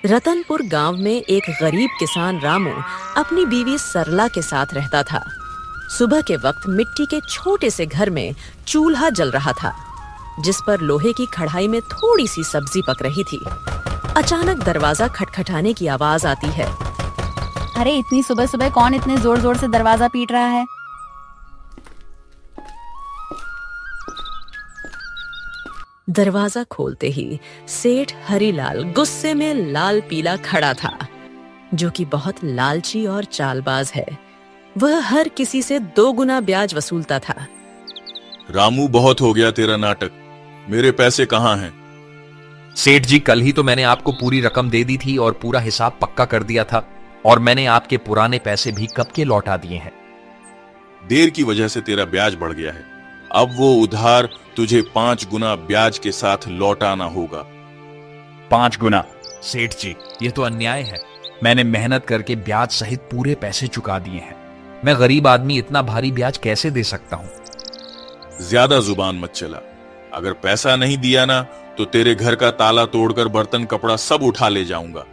रतनपुर गांव में एक गरीब किसान रामू अपनी बीवी सरला के साथ रहता था। सुबह के वक्त मिट्टी के छोटे से घर में चूल्हा जल रहा था, जिस पर लोहे की कढ़ाई में थोड़ी सी सब्जी पक रही थी। अचानक दरवाजा खटखटाने की आवाज आती है। अरे इतनी सुबह सुबह कौन इतने जोर जोर से दरवाजा पीट रहा है? दरवाजा खोलते ही सेठ हरीलाल गुस्से में लाल पीला खड़ा था, जो कि बहुत लालची और चालबाज है। वह हर किसी से 2 गुना ब्याज वसूलता था। रामू, बहुत हो गया तेरा नाटक। मेरे पैसे कहाँ हैं? सेठ जी, कल ही तो मैंने आपको पूरी रकम दे दी थी और पूरा हिसाब पक्का कर दिया था, और मैंने आपके पुराने पैसे भी कब के लौटा दिए हैं। देर की वजह से तेरा ब्याज बढ़ गया है। अब वो उधार तुझे 5 गुना ब्याज के साथ लौटाना होगा। 5 गुना? सेठ जी, ये तो अन्याय है। मैंने मेहनत करके ब्याज सहित पूरे पैसे चुका दिए हैं। मैं गरीब आदमी इतना भारी ब्याज कैसे दे सकता हूँ? ज्यादा जुबान मत चला। अगर पैसा नहीं दिया ना तो तेरे घर का ताला तोड़कर बर्तन कपड़ा सब उठा ले जाऊंगा।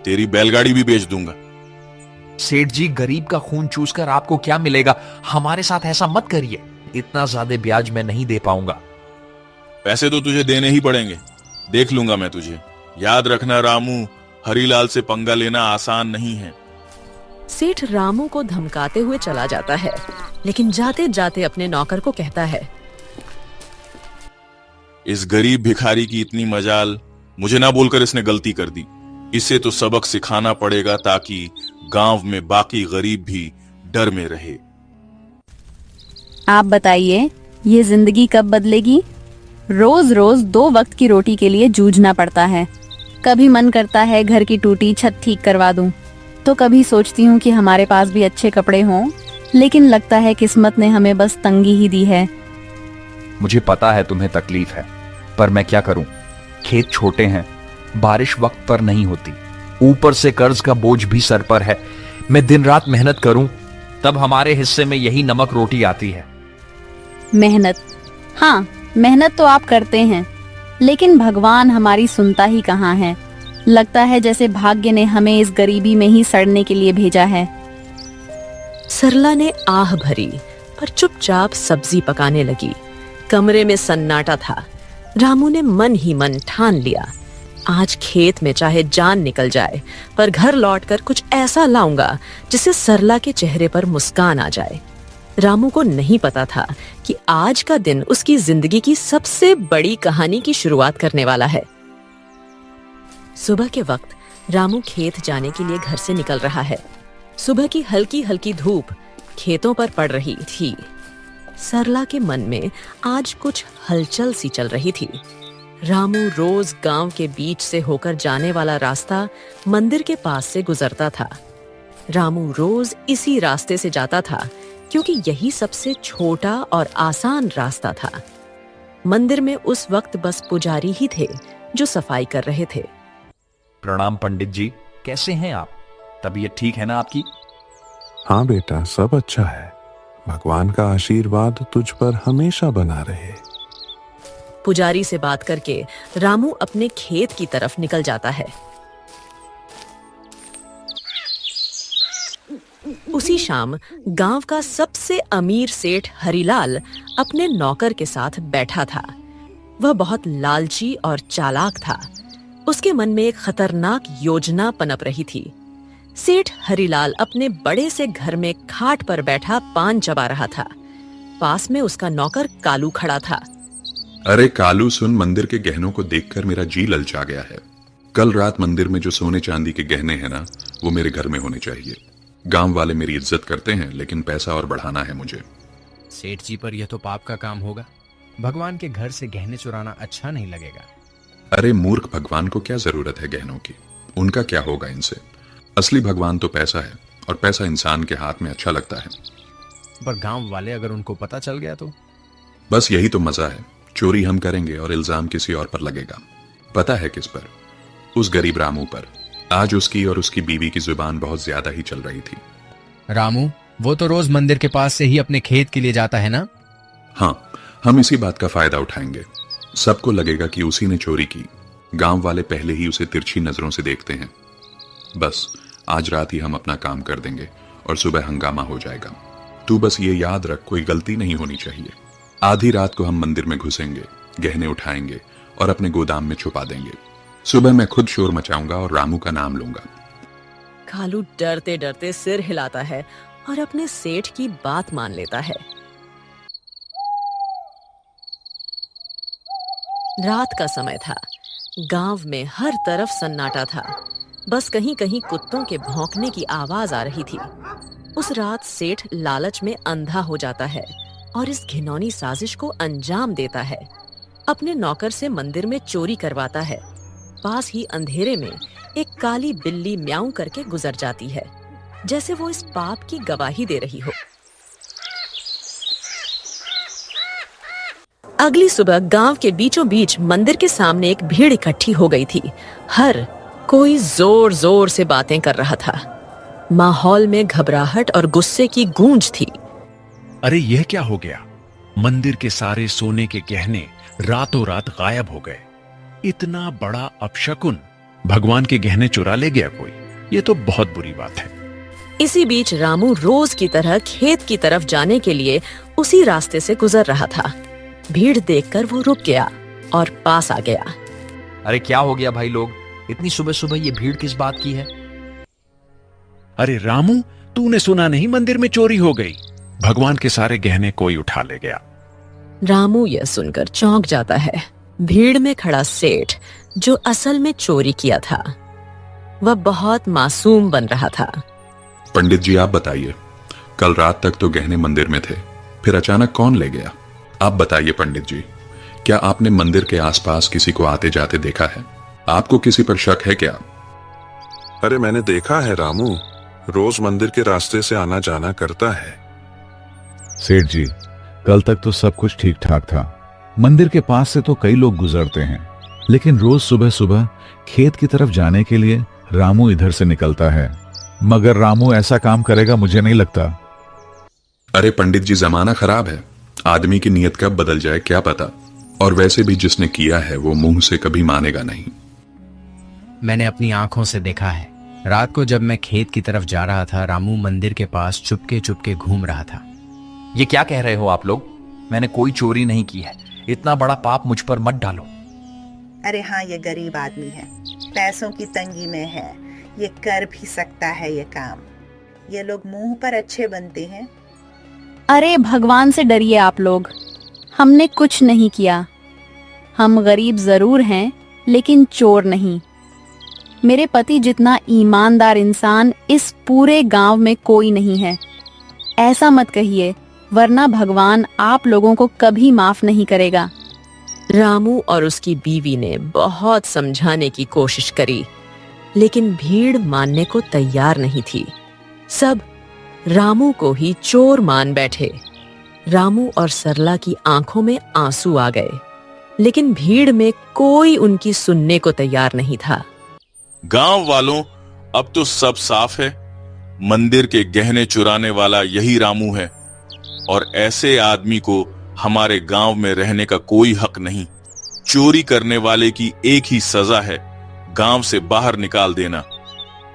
तेरी बैलगाड़ी भी बेच दूंगा। सेठ जी, गरीब का खून चूसकर आपको क्या मिलेगा? हमारे साथ ऐसा मत करिए। इतना ज्यादा ब्याज मैं नहीं दे पाऊंगा। पैसे तो तुझे देने ही पड़ेंगे। देख लूंगा मैं तुझे। याद रखना रामू, हरीलाल से पंगा लेना आसान नहीं है। सेठ रामू को धमकाते हुए चला जाता है, लेकिन जाते जाते अपने नौकर को कहता है, इस गरीब भिखारी की इतनी मजाल, मुझे ना बोलकर इसने गलती कर दी। इसे तो सबक सिखाना पड़ेगा ताकि गांव में बाकी गरीब भी डर में रहे। आप बताइए, ये जिंदगी कब बदलेगी? रोज रोज 2 वक्त की रोटी के लिए जूझना पड़ता है। कभी मन करता है घर की टूटी छत ठीक करवा दूं, तो कभी सोचती हूँ कि हमारे पास भी अच्छे कपड़े हों, लेकिन लगता है किस्मत ने हमें बस तंगी ही दी है। मुझे पता है तुम्हें तकलीफ है, पर मैं क्या करूं? खेत छोटे हैं, बारिश वक्त पर नहीं होती, ऊपर से कर्ज का बोझ भी सर पर है। मैं दिन रात मेहनत करूं तब हमारे हिस्से में यही नमक रोटी आती है। मेहनत? हाँ, मेहनत तो आप करते हैं, लेकिन भगवान हमारी सुनता ही कहाँ है। लगता है जैसे भाग्य ने हमें इस गरीबी में ही सड़ने के लिए भेजा है। सरला ने आह भरी, पर चुपचाप सब्जी पकाने लगी। कमरे में सन्नाटा था। रामू ने मन ही मन ठान लिया, आज खेत में चाहे जान निकल जाए, पर घर लौटकर कुछ ऐसा लाऊंगा जिससे सरला के चेहरे पर मुस्कान आ जाए। रामू को नहीं पता था कि आज का दिन उसकी जिंदगी की सबसे बड़ी कहानी की शुरुआत करने वाला है। सुबह के वक्त रामू खेत जाने के लिए घर से निकल रहा है। सुबह की हल्की हल्की धूप खेतों पर पड़ रही थी। सरला के मन में आज कुछ हलचल सी चल रही थी। रामू रोज गांव के बीच से होकर जाने वाला रास्ता मंदिर के पास से गुजरता था। रामू रोज इसी रास्ते से जाता था, क्योंकि यही सबसे छोटा और आसान रास्ता था। मंदिर में उस वक्त बस पुजारी ही थे जो सफाई कर रहे थे। प्रणाम पंडित जी, कैसे हैं आप? तबीयत ठीक है ना आपकी? हाँ बेटा, सब अच्छा है। भगवान का आशीर्वाद तुझ पर हमेशा बना रहे। पुजारी से बात करके रामू अपने खेत की तरफ निकल जाता है। उसी शाम गांव का सबसे अमीर सेठ हरीलाल अपने नौकर के साथ बैठा था। वह बहुत लालची और चालाक था। उसके मन में एक खतरनाक योजना पनप रही थी। सेठ हरीलाल अपने बड़े से घर में खाट पर बैठा पान चबा रहा था। पास में उसका नौकर कालू खड़ा था। अरे कालू सुन, मंदिर के गहनों को देखकर मेरा जी ललचा गया है। कल रात मंदिर में जो सोने चांदी के गहने हैं ना, वो मेरे घर में होने चाहिए। गांव वाले मेरी इज्जत करते हैं, लेकिन पैसा और बढ़ाना है मुझे। सेठ जी, पर यह तो पाप का काम होगा। भगवान के घर से गहने चुराना अच्छा नहीं लगेगा। अरे मूर्ख, भगवान को क्या जरूरत है गहनों की? उनका क्या होगा इनसे? असली भगवान तो पैसा है, और पैसा इंसान के हाथ में अच्छा लगता है। पर गांव वाले अगर उनको पता चल गया तो? बस यही तो मजा है। चोरी हम करेंगे और इल्जाम किसी और पर लगेगा। पता है किस पर? उस गरीब रामू पर। आज उसकी और उसकी बीवी की जुबान बहुत ज्यादा ही चल रही थी। रामू, वो तो रोज मंदिर के पास से ही अपने खेत के लिए जाता है ना? हाँ, हम इसी बात का फायदा उठाएंगे। सबको लगेगा कि उसी ने चोरी की, गांव वाले पहले ही उसे तिरछी नजरों से देखते हैं। बस आज रात ही हम अपना काम कर देंगे और सुबह हंगामा हो जाएगा। तू बस ये याद रख, कोई गलती नहीं होनी चाहिए। आधी रात को हम मंदिर में घुसेंगे, गहने उठाएंगे और अपने गोदाम में छुपा देंगे। सुबह मैं खुद शोर मचाऊंगा और रामू का नाम लूंगा। कालू डरते डरते सिर हिलाता है और अपने सेठ की बात मान लेता है। रात का समय था। गांव में हर तरफ सन्नाटा था। बस कहीं कहीं कुत्तों के भौंकने की आवाज आ रही थी। उस रात सेठ लालच में अंधा हो जाता है और इस घिनौनी साजिश को अंजाम देता है। अपने नौकर से मंदिर में चोरी करवाता है। पास ही अंधेरे में एक काली बिल्ली म्याऊं करके गुजर जाती है, जैसे वो इस पाप की गवाही दे रही हो। अगली सुबह गांव के बीचों बीच मंदिर के सामने एक भीड़ इकट्ठी हो गई थी। हर कोई जोर जोर से बातें कर रहा था। माहौल में घबराहट और गुस्से की गूंज थी। अरे यह क्या हो गया? मंदिर के सारे सोने के गहने रातों रात गायब हो गए। इतना बड़ा अपशकुन, भगवान के गहने चुरा ले गया कोई। ये तो बहुत बुरी बात है। इसी बीच रामू रोज की तरह खेत की तरफ जाने के लिए उसी रास्ते से गुजर रहा था। भीड़ देखकर वो रुक गया और पास आ गया। अरे क्या हो गया भाई लोग, इतनी सुबह सुबह ये भीड़ किस बात की है? अरे रामू, तूने सुना नहीं, मंदिर में चोरी हो गई। भगवान के सारे गहने कोई उठा ले गया। रामू यह सुनकर चौंक जाता है। भीड़ में खड़ा सेठ, जो असल में चोरी किया था, वह बहुत मासूम बन रहा था। पंडित जी आप बताइए, कल रात तक तो गहने मंदिर में थे, फिर अचानक कौन ले गया? आप बताइए पंडित जी, क्या आपने मंदिर के आसपास किसी को आते जाते देखा है? आपको किसी पर शक है क्या? अरे मैंने देखा है रामू, रोज मंदिर के रास्ते से आना जाना करता है। सेठ जी, कल तक तो सब कुछ ठीक ठाक था। मंदिर के पास से तो कई लोग गुजरते हैं, लेकिन रोज सुबह सुबह खेत की तरफ जाने के लिए रामू इधर से निकलता है। मगर रामू ऐसा काम करेगा मुझे नहीं लगता। अरे पंडित जी, जमाना खराब है, आदमी की नीयत कब बदल जाए क्या पता। और वैसे भी जिसने किया है वो मुंह से कभी मानेगा नहीं। मैंने अपनी आंखों से देखा है। रात को जब मैं खेत की तरफ जा रहा था, रामू मंदिर के पास चुपके चुपके घूम रहा था। ये क्या कह रहे हो आप लोग? मैंने कोई चोरी नहीं की है। इतना बड़ा पाप मुझ पर मत डालो। अरे हाँ, ये गरीब आदमी है, पैसों की तंगी में है, ये कर भी सकता है ये काम। ये लोग मुंह पर अच्छे बनते हैं। अरे भगवान से डरिए आप लोग, हमने कुछ नहीं किया। हम गरीब जरूर हैं, लेकिन चोर नहीं। मेरे पति जितना ईमानदार इंसान इस पूरे गांव में कोई नहीं है। ऐसा मत कहिए, वरना भगवान आप लोगों को कभी माफ नहीं करेगा। रामू और उसकी बीवी ने बहुत समझाने की कोशिश करी, लेकिन भीड़ मानने को तैयार नहीं थी। सब रामू को ही चोर मान बैठे। रामू और सरला की आंखों में आंसू आ गए, लेकिन भीड़ में कोई उनकी सुनने को तैयार नहीं था। गांव वालों, अब तो सब साफ है। मंदिर के गहने चुराने वाला यही रामू है और ऐसे आदमी को हमारे गांव में रहने का कोई हक नहीं। चोरी करने वाले की एक ही सजा है, गांव से बाहर निकाल देना।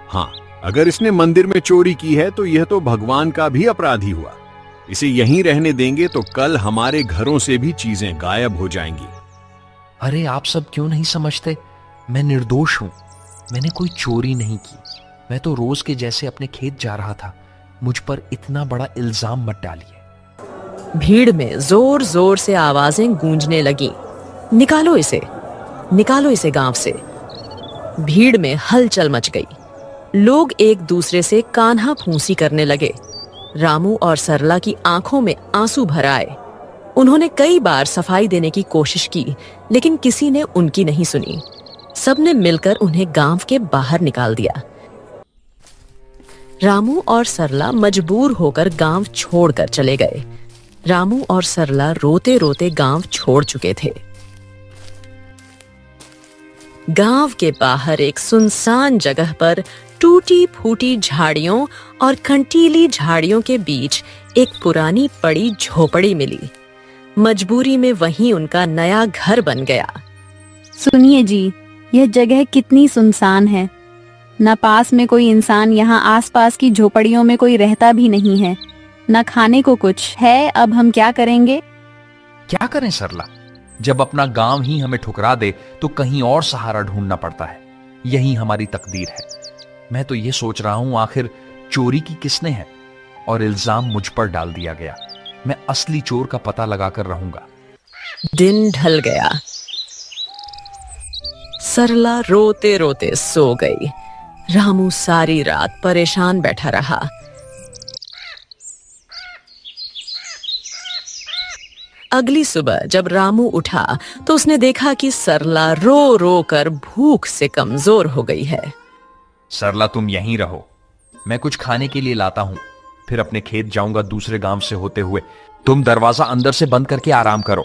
हाँ, अगर इसने मंदिर में चोरी की है तो यह तो भगवान का भी अपराधी हुआ। इसे यहीं रहने देंगे तो कल हमारे घरों से भी चीजें गायब हो जाएंगी। अरे आप सब क्यों नहीं समझते? मैं निर्दोष हूं। मैंने कोई चोरी नहीं की। मैं तो रोज के जैसे अपने खेत जा रहा था। मुझ पर इतना बड़ा इल्जाम मत डालिए। भीड़ में जोर जोर से आवाजें गूंजने लगी, निकालो इसे गांव से। भीड़ में हलचल मच गई। लोग एक दूसरे से कान्हा फूंसी करने लगे। रामू और सरला की आंखों में आंसू भर आए। उन्होंने कई बार सफाई देने की कोशिश की, लेकिन किसी ने उनकी नहीं सुनी। सबने मिलकर उन्हें गांव के बाहर निकाल दिया। रामू और सरला मजबूर होकर गांव छोड़कर चले गए। रामू और सरला रोते रोते गांव छोड़ चुके थे। गांव के बाहर एक सुनसान जगह पर टूटी फूटी झाड़ियों और कंटीली झाड़ियों के बीच एक पुरानी पड़ी झोपड़ी मिली। मजबूरी में वहीं उनका नया घर बन गया। सुनिए जी, यह जगह कितनी सुनसान है। न पास में कोई इंसान, यहाँ आसपास की झोपड़ियों में कोई रहता भी नहीं है। न खाने को कुछ है। अब हम क्या करेंगे? क्या करें सरला? जब अपना गांव ही हमें ठुकरा दे तो कहीं और सहारा ढूंढना पड़ता है। यही हमारी तकदीर है। मैं तो ये सोच रहा हूं आखिर चोरी की किसने है, और इल्जाम मुझ पर डाल दिया गया। मैं असली चोर का पता लगाकर रहूंगा। दिन ढल गया। सरला रोते रोते सो गई। रामू सारी रात परेशान बैठा रहा। अगली सुबह जब रामू उठा तो उसने देखा कि सरला रो रो कर भूख से कमजोर हो गई है। सरला, तुम यहीं रहो, मैं कुछ खाने के लिए लाता हूं, फिर अपने खेत जाऊंगा दूसरे गांव से होते हुए। तुम दरवाजा अंदर से बंद करके आराम करो।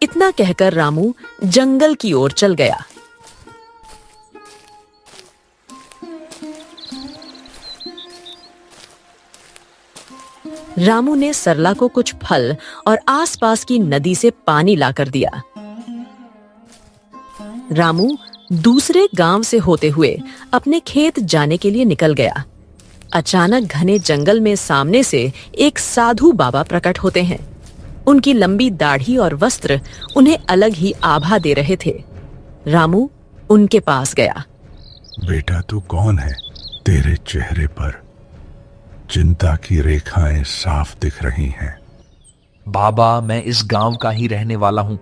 इतना कहकर रामू जंगल की ओर चल गया। रामू ने सरला को कुछ फल और आसपास की नदी से पानी लाकर दिया। रामू दूसरे गांव से होते हुए अपने खेत जाने के लिए निकल गया। अचानक घने जंगल में सामने से एक साधु बाबा प्रकट होते हैं। उनकी लंबी दाढ़ी और वस्त्र उन्हें अलग ही आभा दे रहे थे। रामू उनके पास गया। बेटा, तू कौन है? तेरे चेहरे पर चिंता की रेखाएं साफ दिख रही हैं। बाबा, मैं इस गांव का ही रहने वाला हूं,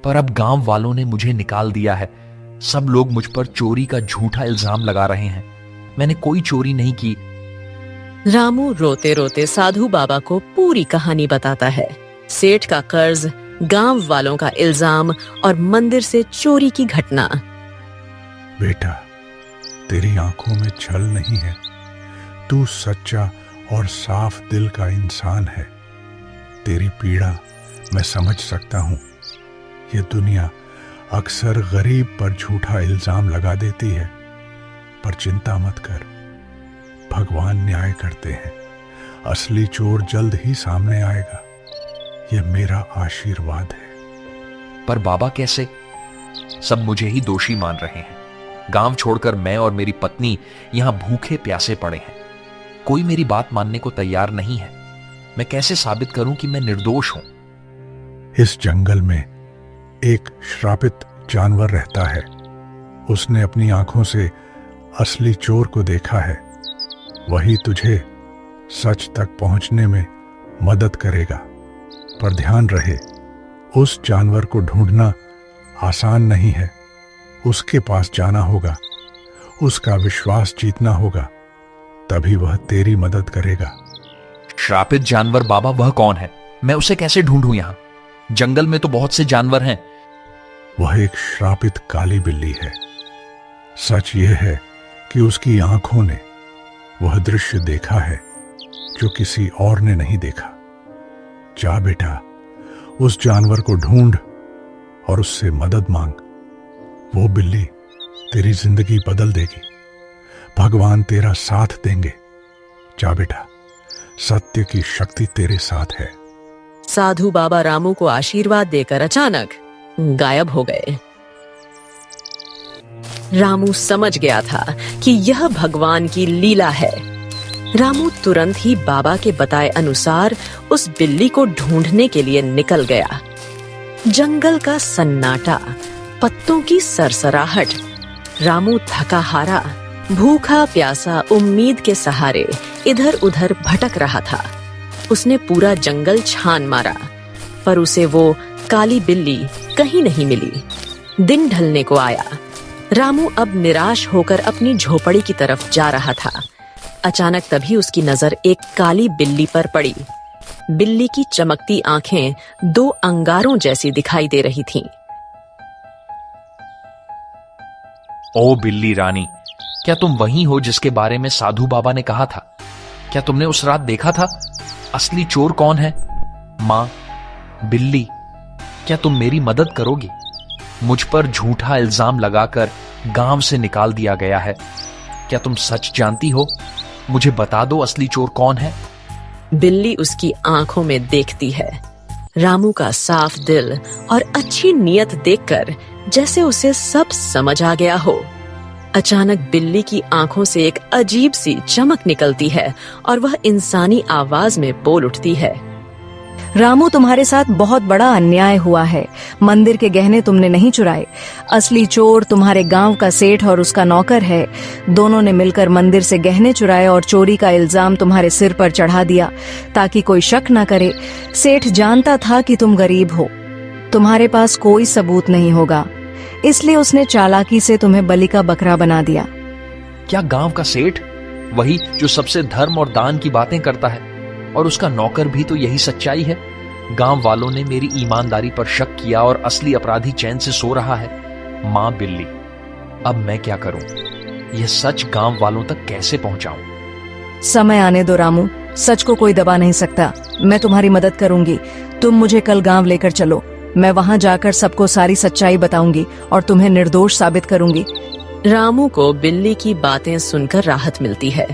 पर अब गांव वालों ने मुझे निकाल दिया है। सब लोग मुझ पर चोरी का झूठा इल्जाम लगा रहे हैं। मैंने कोई चोरी नहीं की। रामू रोते रोते साधु बाबा को पूरी कहानी बताता है। सेठ का कर्ज, गांव वालों का इल्जाम और मंदिर से चोरी की घटना। बेटा, तेरी आंखों में छल नहीं है। तू सच्चा और साफ दिल का इंसान है। तेरी पीड़ा मैं समझ सकता हूं। ये दुनिया अक्सर गरीब पर झूठा इल्जाम लगा देती है, पर चिंता मत कर, भगवान न्याय करते हैं। असली चोर जल्द ही सामने आएगा। यह मेरा आशीर्वाद है। पर बाबा, कैसे? सब मुझे ही दोषी मान रहे हैं। गांव छोड़कर मैं और मेरी पत्नी यहां भूखे प्यासे पड़े हैं। कोई मेरी बात मानने को तैयार नहीं है। मैं कैसे साबित करूं कि मैं निर्दोष हूं? इस जंगल में एक श्रापित जानवर रहता है। उसने अपनी आंखों से असली चोर को देखा है। वही तुझे सच तक पहुंचने में मदद करेगा। पर ध्यान रहे, उस जानवर को ढूंढना आसान नहीं है। उसके पास जाना होगा, उसका विश्वास जीतना होगा, तभी वह तेरी मदद करेगा। श्रापित जानवर बाबा, वह कौन है? मैं उसे कैसे ढूंढूं? यहां जंगल में तो बहुत से जानवर हैं। वह एक श्रापित काली बिल्ली है। सच यह है कि उसकी आंखों ने वह दृश्य देखा है जो किसी और ने नहीं देखा। जा बेटा, उस जानवर को ढूंढ और उससे मदद मांग। वो बिल्ली तेरी जिंदगी बदल देगी। भगवान तेरा साथ देंगे। जा बेटा, सत्य की शक्ति तेरे साथ है। साधु बाबा रामू को आशीर्वाद देकर अचानक गायब हो गए। रामू समझ गया था कि यह भगवान की लीला है। रामू तुरंत ही बाबा के बताए अनुसार उस बिल्ली को ढूंढने के लिए निकल गया। जंगल का सन्नाटा, पत्तों की सरसराहट। रामू थका हारा, भूखा प्यासा, उम्मीद के सहारे इधर उधर भटक रहा था। उसने पूरा जंगल छान मारा, पर उसे वो काली बिल्ली कहीं नहीं मिली। दिन ढलने को आया। रामू अब निराश होकर अपनी झोपड़ी की तरफ जा रहा था। अचानक तभी उसकी नजर एक काली बिल्ली पर पड़ी। बिल्ली की चमकती आंखें दो अंगारों जैसी दिखाई दे रही थीं। ओ बिल्ली रानी, क्या तुम वही हो जिसके बारे में साधु बाबा ने कहा था? क्या तुमने उस रात देखा था? असली चोर कौन है? माँ, बिल्ली, क्या तुम मेरी मदद करोगी? मुझ पर झूठा इल्जाम लगाकर गांव से निकाल दिया गया है। क्या तुम सच जानती हो? मुझे बता दो, असली चोर कौन है? बिल्ली उसकी आंखों में देखती है। रामू का साफ दिल और अच्छी नीयत देखकर जैसे उसे सब समझ आ गया हो। अचानक बिल्ली की आंखों से एक अजीब सी चमक निकलती है और वह इंसानी आवाज में बोल उठती है। रामू, तुम्हारे साथ बहुत बड़ा अन्याय हुआ है। मंदिर के गहने तुमने नहीं चुराए। असली चोर तुम्हारे गांव का सेठ और उसका नौकर है। दोनों ने मिलकर मंदिर से गहने चुराए और चोरी का इल्जाम तुम्हारे सिर पर चढ़ा दिया ताकि कोई शक न करे। सेठ जानता था कि तुम गरीब हो, तुम्हारे पास कोई सबूत नहीं होगा, इसलिए उसने चालाकी से तुम्हें बलि का बकरा बना दिया। क्या गांव का सेठ, वही जो सबसे धर्म और दान की बातें करता है, और उसका नौकर भी तो यही सच्चाई है? गांव वालों ने मेरी ईमानदारी पर शक किया और असली अपराधी चैन से सो रहा है। मां बिल्ली, अब मैं क्या करूं? यह सच गांव वालों तक कैसे पहुंचाऊं? समय आने दो रामू, सच को कोई दबा नहीं सकता। मैं तुम्हारी मदद करूंगी। तुम मुझे कल गांव लेकर चलो। मैं वहां जाकर सबको सारी सच्चाई बताऊंगी और तुम्हें निर्दोष साबित करूंगी। रामू को बिल्ली की बातें सुनकर राहत मिलती है।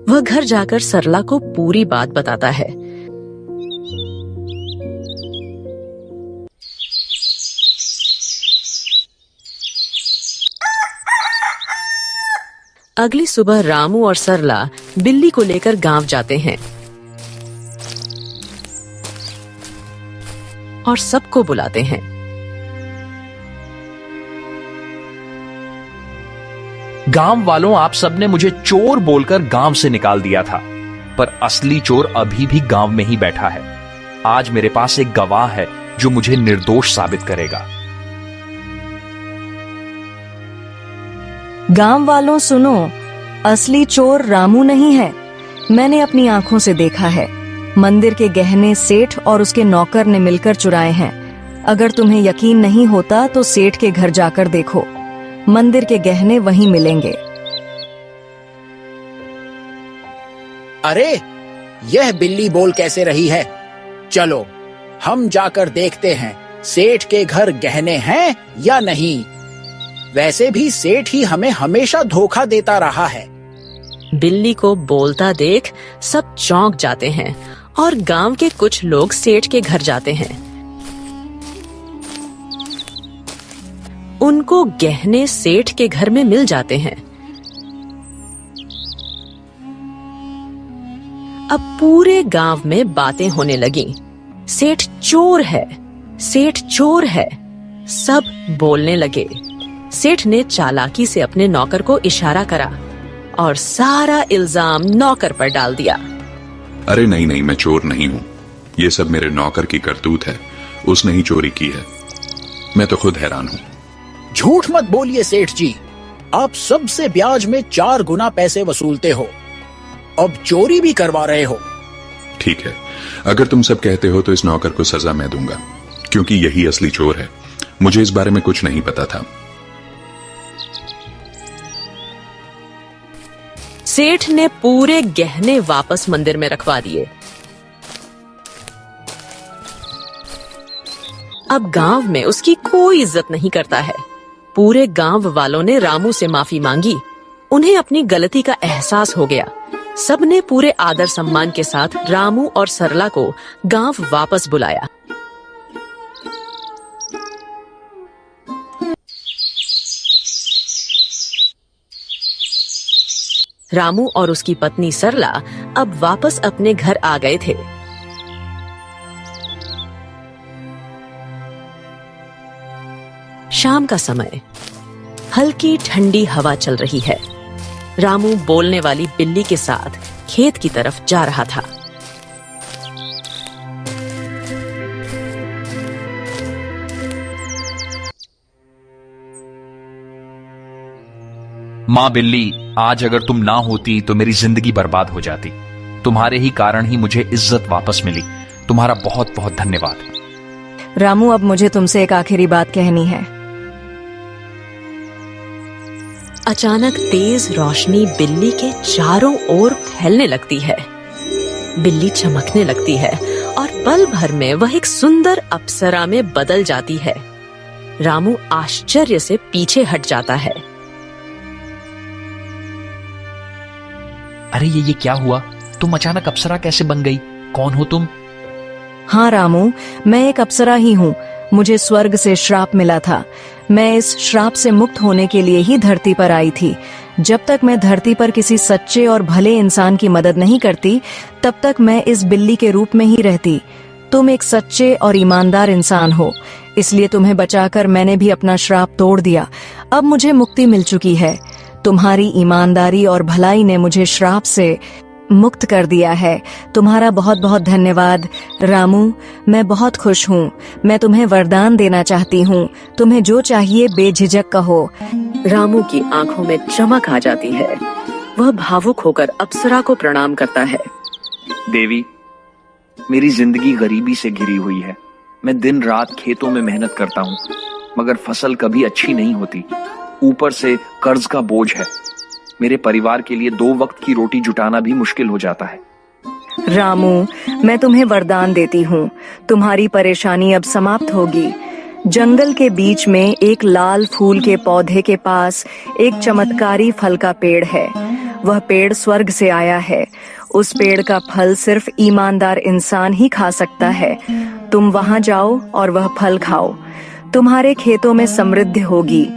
वह घर जाकर सरला को पूरी बात बताता है। अगली सुबह रामू और सरला बिल्ली को लेकर गांव जाते हैं और सबको बुलाते हैं। गांव वालों, आप सबने मुझे चोर बोलकर गांव से निकाल दिया था, पर असली चोर अभी भी गांव में ही बैठा है। आज मेरे पास एक गवाह है जो मुझे निर्दोष साबित करेगा। गांव वालों सुनो, असली चोर रामू नहीं है। मैंने अपनी आंखों से देखा है। मंदिर के गहने सेठ और उसके नौकर ने मिलकर चुराए हैं। अगर तुम्हें यकीन नहीं होता तो सेठ के घर जाकर देखो, मंदिर के गहने वहीं मिलेंगे। अरे, यह बिल्ली बोल कैसे रही है? चलो हम जाकर देखते हैं सेठ के घर गहने हैं या नहीं। वैसे भी सेठ ही हमें हमेशा धोखा देता रहा है। बिल्ली को बोलता देख सब चौंक जाते हैं और गांव के कुछ लोग सेठ के घर जाते हैं। उनको गहने सेठ के घर में मिल जाते हैं। अब पूरे गांव में बातें होने लगी। सेठ चोर है, सेठ चोर है। सब बोलने लगे। सेठ ने चालाकी से अपने नौकर को इशारा करा और सारा इल्जाम नौकर पर डाल दिया। अरे नहीं नहीं, मैं चोर नहीं हूं। ये सब मेरे नौकर की करतूत है। उसने ही चोरी की है। मैं तो खुद हैरान हूं। झूठ मत बोलिए सेठ जी, आप सबसे ब्याज में 4 गुना पैसे वसूलते हो, अब चोरी भी करवा रहे हो। ठीक है, अगर तुम सब कहते हो तो इस नौकर को सजा मैं दूंगा, क्योंकि यही असली चोर है। मुझे इस बारे में कुछ नहीं पता था। सेठ ने पूरे गहने वापस मंदिर में रखवा दिए। अब गांव में उसकी कोई इज्जत नहीं करता है। पूरे गांव वालों ने रामू से माफी मांगी। उन्हें अपनी गलती का एहसास हो गया। सबने पूरे आदर सम्मान के साथ रामू और सरला को गांव वापस बुलाया। रामू और उसकी पत्नी सरला अब वापस अपने घर आ गए थे। शाम का समय, हल्की ठंडी हवा चल रही है। रामू बोलने वाली बिल्ली के साथ खेत की तरफ जा रहा था। मां बिल्ली, आज अगर तुम ना होती तो मेरी जिंदगी बर्बाद हो जाती। तुम्हारे ही कारण ही मुझे इज्जत वापस मिली। तुम्हारा बहुत बहुत धन्यवाद। रामू, अब मुझे तुमसे एक आखिरी बात कहनी है। अचानक तेज रोशनी बिल्ली के चारों ओर फैलने लगती है। बिल्ली चमकने लगती है और पल भर में वह एक सुंदर अप्सरा में बदल जाती है। रामू आश्चर्य से पीछे हट जाता है। अरे ये क्या हुआ? तुम अचानक अप्सरा कैसे बन गई? कौन हो तुम? हाँ रामू, मैं एक अप्सरा ही हूँ। मुझे स्वर्ग से श्राप मिला था। मैं इस श्राप से मुक्त होने के लिए ही धरती पर आई थी। जब तक मैं धरती पर किसी सच्चे और भले इंसान की मदद नहीं करती, तब तक मैं इस बिल्ली के रूप में ही रहती। तुम एक सच्चे और ईमानदार इंसान हो, इसलिए तुम्हें बचाकर मैंने भी अपना श्राप तोड़ दिया। अब मुझे मुक्ति मिल चुकी है। तुम्हारी ईमानदारी और भलाई ने मुझे श्राप से मुक्त कर दिया है। तुम्हारा बहुत बहुत धन्यवाद रामू। मैं बहुत खुश हूँ। मैं तुम्हें वरदान देना चाहती हूँ। तुम्हें जो चाहिए बेझिझक कहो। रामू की आंखों में चमक आ जाती है। वह भावुक होकर अप्सरा को प्रणाम करता है। देवी, मेरी जिंदगी गरीबी से घिरी हुई है। मैं दिन रात खेतों में मेहनत करता हूँ, मगर फसल कभी अच्छी नहीं होती। ऊपर से कर्ज का बोझ है। मेरे परिवार के लिए 2 वक्त की रोटी जुटाना भी मुश्किल हो जाता है। रामू, मैं तुम्हें वरदान देती हूँ। तुम्हारी परेशानी अब समाप्त होगी। जंगल के बीच में एक लाल फूल के पौधे के पास एक चमत्कारी फल का पेड़ है। वह पेड़ स्वर्ग से आया है। उस पेड़ का फल सिर्फ ईमानदार इंसान ही खा सकता है। तुम वहां जाओ और वह फल खाओ। तुम्हारे खेतों में समृद्धि होगी,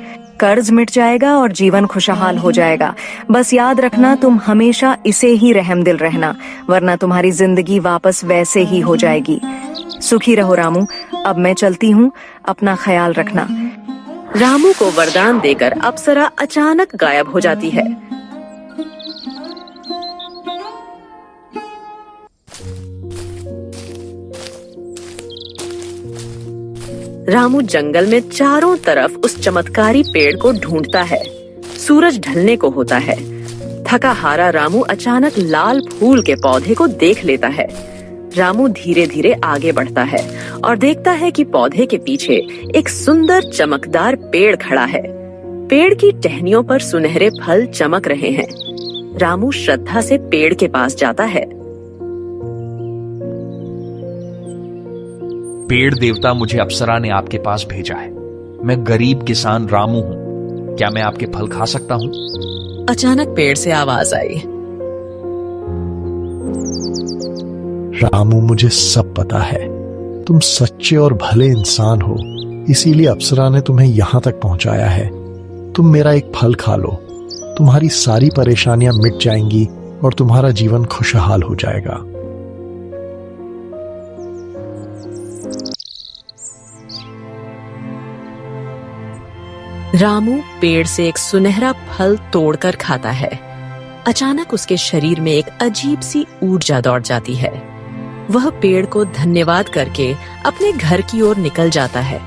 कर्ज मिट जाएगा और जीवन खुशहाल हो जाएगा। बस याद रखना, तुम हमेशा इसे ही रहमदिल रहना, वरना तुम्हारी जिंदगी वापस वैसे ही हो जाएगी। सुखी रहो रामू। अब मैं चलती हूँ, अपना ख्याल रखना। रामू को वरदान देकर अप्सरा अचानक गायब हो जाती है। रामू जंगल में चारों तरफ उस चमत्कारी पेड़ को ढूंढता है। सूरज ढलने को होता है। थका हारा रामू अचानक लाल फूल के पौधे को देख लेता है। रामू धीरे धीरे आगे बढ़ता है और देखता है कि पौधे के पीछे एक सुंदर चमकदार पेड़ खड़ा है। पेड़ की टहनियों पर सुनहरे फल चमक रहे हैं। रामू श्रद्धा से पेड़ के पास जाता है। पेड़ देवता, मुझे अप्सरा ने आपके पास भेजा है। मैं गरीब किसान रामू हूँ। क्या मैं आपके फल खा सकता हूँ? अचानक पेड़ से आवाज आई। रामू, मुझे सब पता है। तुम सच्चे और भले इंसान हो, इसीलिए अप्सरा ने तुम्हें यहाँ तक पहुंचाया है। तुम मेरा एक फल खा लो, तुम्हारी सारी परेशानियां मिट जाएंगी और तुम्हारा जीवन खुशहाल हो जाएगा। रामू पेड़ से एक सुनहरा फल तोड़कर खाता है। अचानक उसके शरीर में एक अजीब सी ऊर्जा दौड़ जाती है। वह पेड़ को धन्यवाद करके अपने घर की ओर निकल जाता है।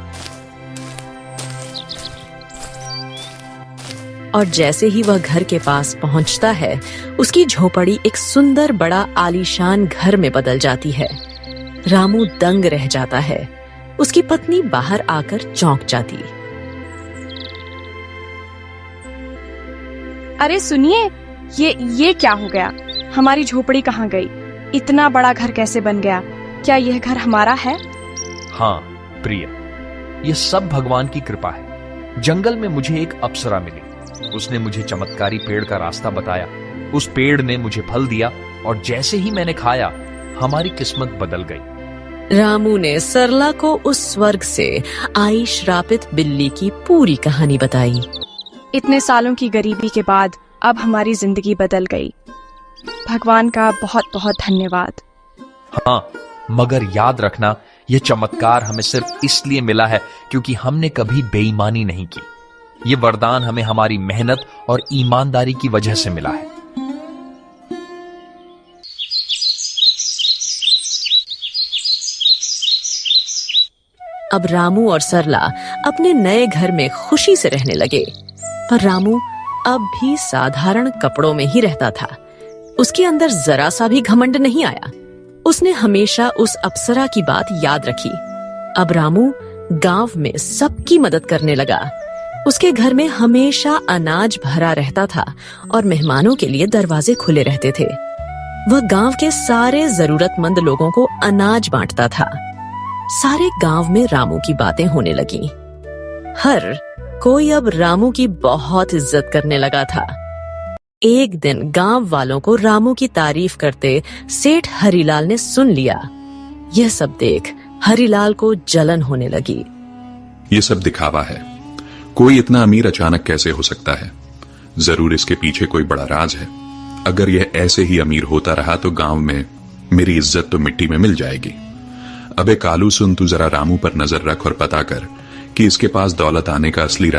और जैसे ही वह घर के पास पहुंचता है, उसकी झोपड़ी एक सुंदर बड़ा आलीशान घर में बदल जाती है। रामू दंग रह जाता है। उसकी पत्नी बाहर आकर चौंक जाती। अरे सुनिए, ये क्या हो गया? हमारी झोपड़ी कहाँ गई? इतना बड़ा घर कैसे बन गया? क्या यह घर हमारा है? हाँ प्रिय, यह सब भगवान की कृपा है। जंगल में मुझे एक अप्सरा मिली। उसने मुझे चमत्कारी पेड़ का रास्ता बताया। उस पेड़ ने मुझे फल दिया और जैसे ही मैंने खाया, हमारी किस्मत बदल गई। रामू ने सरला को उस स्वर्ग से आई श्रापित बिल्ली की पूरी कहानी बताई। इतने सालों की गरीबी के बाद अब हमारी जिंदगी बदल गई। भगवान का बहुत बहुत धन्यवाद। हाँ, मगर याद रखना, यह चमत्कार हमें सिर्फ इसलिए मिला है क्योंकि हमने कभी बेईमानी नहीं की। यह वरदान हमें हमारी मेहनत और ईमानदारी की वजह से मिला है। अब रामू और सरला अपने नए घर में खुशी से रहने लगे। पर रामू अब भी साधारण कपड़ों में ही रहता था। उसके अंदर जरा सा भी घमंड नहीं आया। उसने हमेशा उस अप्सरा की बात याद रखी। अब रामू गांव में सबकी मदद करने लगा। उसके घर में हमेशा अनाज भरा रहता था और मेहमानों के लिए दरवाजे खुले रहते थे। वह गांव के सारे जरूरतमंद लोगों को अनाज बांटता था। सारे गांव में रामू की बातें होने लगी। हर कोई अब रामू की बहुत इज्जत करने लगा था। एक दिन गांव वालों को रामू की तारीफ करते सेठ हरिलाल ने सुन लिया। यह सब देख हरिलाल को जलन होने लगी। ये सब दिखावा है। कोई इतना अमीर अचानक कैसे हो सकता है? जरूर इसके पीछे कोई बड़ा राज है। अगर यह ऐसे ही अमीर होता रहा तो गांव में मेरी इज्जत तो मिट्टी में मिल जाएगी। अबे कालू सुन, तू जरा रामू पर नजर रख और पता कर कि इसके पास दौलत आने का असली